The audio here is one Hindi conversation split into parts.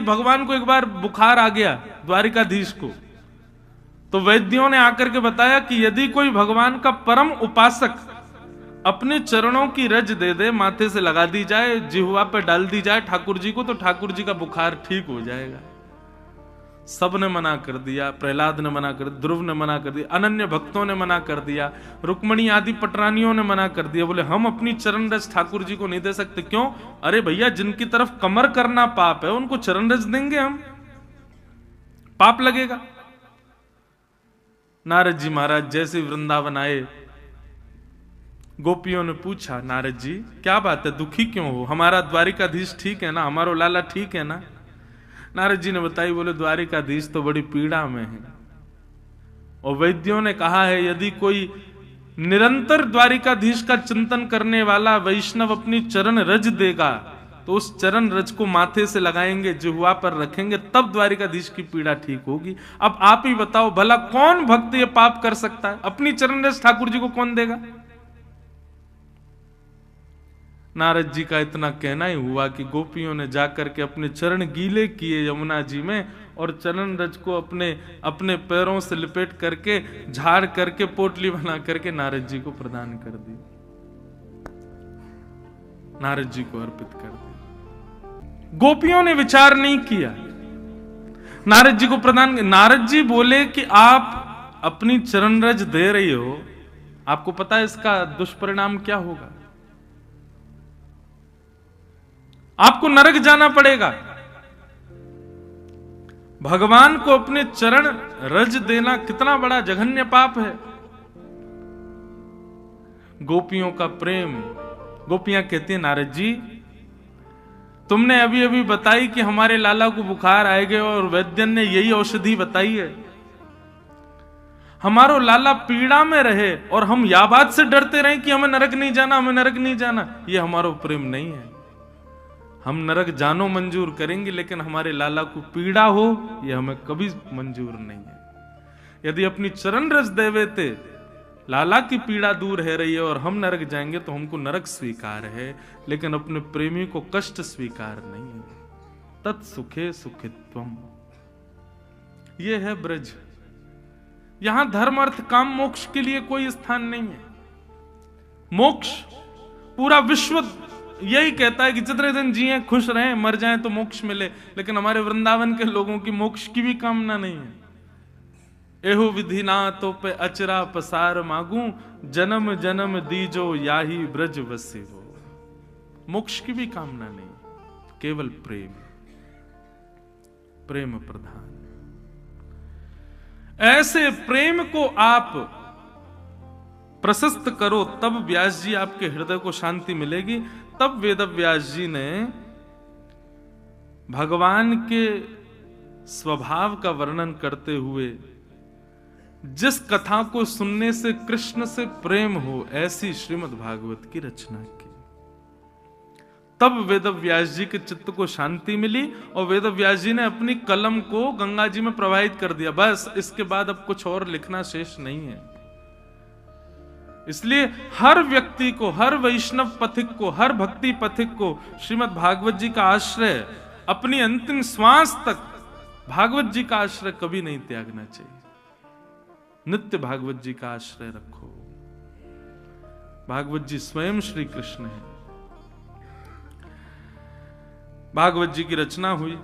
भगवान को एक बार बुखार आ गया द्वारिकाधीश को, तो वैद्यों ने आकर के बताया कि यदि कोई भगवान का परम उपासक अपने चरणों की रज दे दे, माथे से लगा दी जाए, जिह्वा पे डाल दी जाए ठाकुर जी को, तो ठाकुर जी का बुखार ठीक हो जाएगा। सब ने मना कर दिया, प्रहलाद ने मना कर दिया, ध्रुव ने मना कर दिया, अनन्य भक्तों ने मना कर दिया, रुक्मणी आदि पटरानियों ने मना कर दिया। बोले हम अपनी चरण रज ठाकुर जी को नहीं दे सकते। क्यों? अरे भैया, जिनकी तरफ कमर करना पाप है उनको चरण रज देंगे हम? पाप लगेगा। नारद जी महाराज जैसे वृंदावन आए, गोपियों ने पूछा, नारद जी क्या बात है, दुखी क्यों हो? हमारा द्वारिकाधीश ठीक है ना, हमारो लाला ठीक है ना? नारद जी ने बताई, बोले द्वारिकाधीश तो बड़ी पीड़ा में है, और वैद्यों ने कहा है यदि कोई निरंतर द्वारिकाधीश का चिंतन करने वाला वैष्णव अपनी चरण रज देगा तो उस चरण रज को माथे से लगाएंगे, जिह्वा पर रखेंगे, तब द्वारिकाधीश की पीड़ा ठीक होगी। अब आप ही बताओ, भला कौन भक्त ये पाप कर सकता है? अपनी चरण रज ठाकुर जी को कौन देगा? नारद जी का इतना कहना ही हुआ कि गोपियों ने जाकर के अपने चरण गीले किए यमुना जी में, और चरण रज को अपने अपने पैरों से लिपेट करके, झाड़ करके, पोटली बना करके नारद जी को प्रदान कर दी, नारद जी को अर्पित कर दी। गोपियों ने विचार नहीं किया, नारद जी को प्रदान। नारद जी बोले कि आप अपनी चरण रज दे रही हो, आपको पता है इसका दुष्परिणाम क्या होगा? आपको नरक जाना पड़ेगा। भगवान को अपने चरण रज देना कितना बड़ा जघन्य पाप है। गोपियों का प्रेम। गोपियां कहती हैं, नारद जी तुमने अभी अभी बताई कि हमारे लाला को बुखार आएगा और वैद्यन ने यही औषधि बताई है, हमारो लाला पीड़ा में रहे और हम या बात से डरते रहे कि हमें नरक नहीं जाना, हमें नरक नहीं जाना। यह हमारा प्रेम नहीं है। हम नरक जानो मंजूर करेंगे, लेकिन हमारे लाला को पीड़ा हो यह हमें कभी मंजूर नहीं है। यदि अपनी चरण रज देवेते लाला की पीड़ा दूर है रही है और हम नरक जाएंगे तो हमको नरक स्वीकार है, लेकिन अपने प्रेमी को कष्ट स्वीकार नहीं है। तत्सुखे सुखित्वम, यह है ब्रज। यहां धर्म अर्थ काम मोक्ष के लिए कोई स्थान नहीं है। मोक्ष पूरा विश्व यही कहता है कि जितने दिन जिए खुश रहें, मर जाएं तो मोक्ष मिले, लेकिन हमारे वृंदावन के लोगों की मोक्ष की भी कामना नहीं है। एहो विधि ना तो पे अचरा पसार मांगू, जन्म जन्म दीजो याही ब्रज वसे हो। मोक्ष की भी कामना नहीं, केवल प्रेम, प्रेम प्रधान। ऐसे प्रेम को आप प्रशस्त करो, तब व्यास जी आपके हृदय को शांति मिलेगी। तब वेद व्यास जी ने भगवान के स्वभाव का वर्णन करते हुए जिस कथा को सुनने से कृष्ण से प्रेम हो, ऐसी श्रीमद् भागवत की रचना की। तब वेद व्यास जी के चित्त को शांति मिली और वेद व्यास जी ने अपनी कलम को गंगा जी में प्रवाहित कर दिया। बस इसके बाद अब कुछ और लिखना शेष नहीं है। इसलिए हर व्यक्ति को, हर वैष्णव पथिक को, हर भक्ति पथिक को श्रीमद् भागवत जी का आश्रय, अपनी अंतिम श्वास तक भागवत जी का आश्रय कभी नहीं त्यागना चाहिए। नित्य भागवत जी का आश्रय रखो। भागवत जी स्वयं श्री कृष्ण है। भागवत जी की रचना हुई,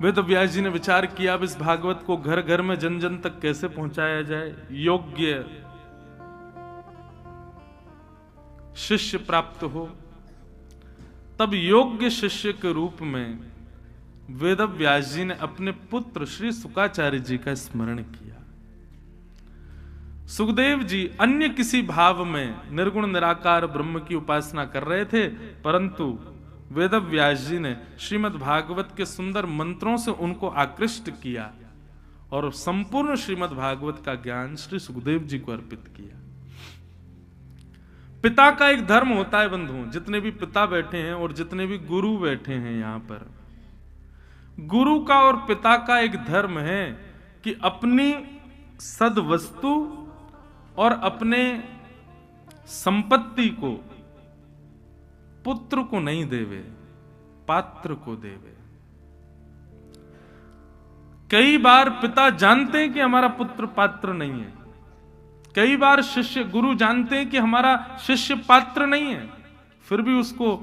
वेद व्यास जी ने विचार किया अब इस भागवत को घर घर में जन जन तक कैसे पहुंचाया जाए, योग्य शिष्य प्राप्त हो। तब योग्य शिष्य के रूप में वेद व्यास जी ने अपने पुत्र श्री शुकाचार्य जी का स्मरण किया। सुखदेव जी अन्य किसी भाव में निर्गुण निराकार ब्रह्म की उपासना कर रहे थे, परंतु वेद व्यास जी ने श्रीमद् भागवत के सुंदर मंत्रों से उनको आकृष्ट किया और संपूर्ण श्रीमद् भागवत का ज्ञान श्री सुखदेव जी को अर्पित किया। पिता का एक धर्म होता है बंधुओं, जितने भी पिता बैठे हैं और जितने भी गुरु बैठे हैं यहां पर, गुरु का और पिता का एक धर्म है कि अपनी सद्वस्तु और अपने संपत्ति को पुत्र को नहीं देवे, पात्र को देवे। कई बार पिता जानते हैं कि हमारा पुत्र पात्र नहीं है, कई बार शिष्य गुरु जानते हैं कि हमारा शिष्य पात्र नहीं है, फिर भी उसको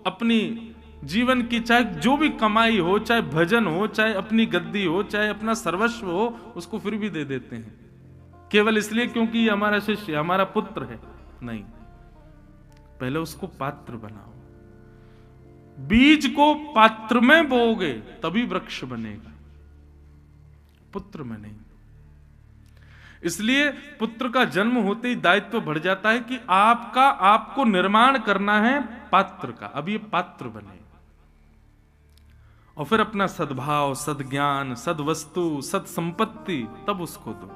अपनी जीवन की चाहे जो भी कमाई हो, चाहे भजन हो, चाहे अपनी गद्दी हो, चाहे अपना सर्वस्व हो, उसको फिर भी दे देते हैं, केवल इसलिए क्योंकि ये हमारा शिष्य, हमारा पुत्र है। नहीं, पहले उसको पात्र बनाओ। बीज को पात्र में बोओगे तभी वृक्ष बनेगा, पुत्र में नहीं। इसलिए पुत्र का जन्म होते ही दायित्व बढ़ जाता है कि आपको निर्माण करना है पात्र का। अब ये पात्र बने और फिर अपना सद्भाव, सद्ज्ञान, सद्वस्तु, सत्संपत्ति तब उसको दो।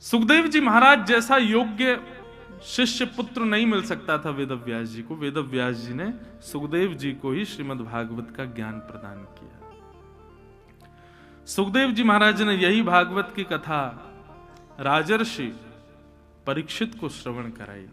सुखदेव जी महाराज जैसा योग्य शिष्य पुत्र नहीं मिल सकता था वेदव्यास जी को। वेदव्यास जी ने सुखदेव जी को ही श्रीमद् भागवत का ज्ञान प्रदान किया। सुखदेव जी महाराज ने यही भागवत की कथा राजर्षि परीक्षित को श्रवण कराई।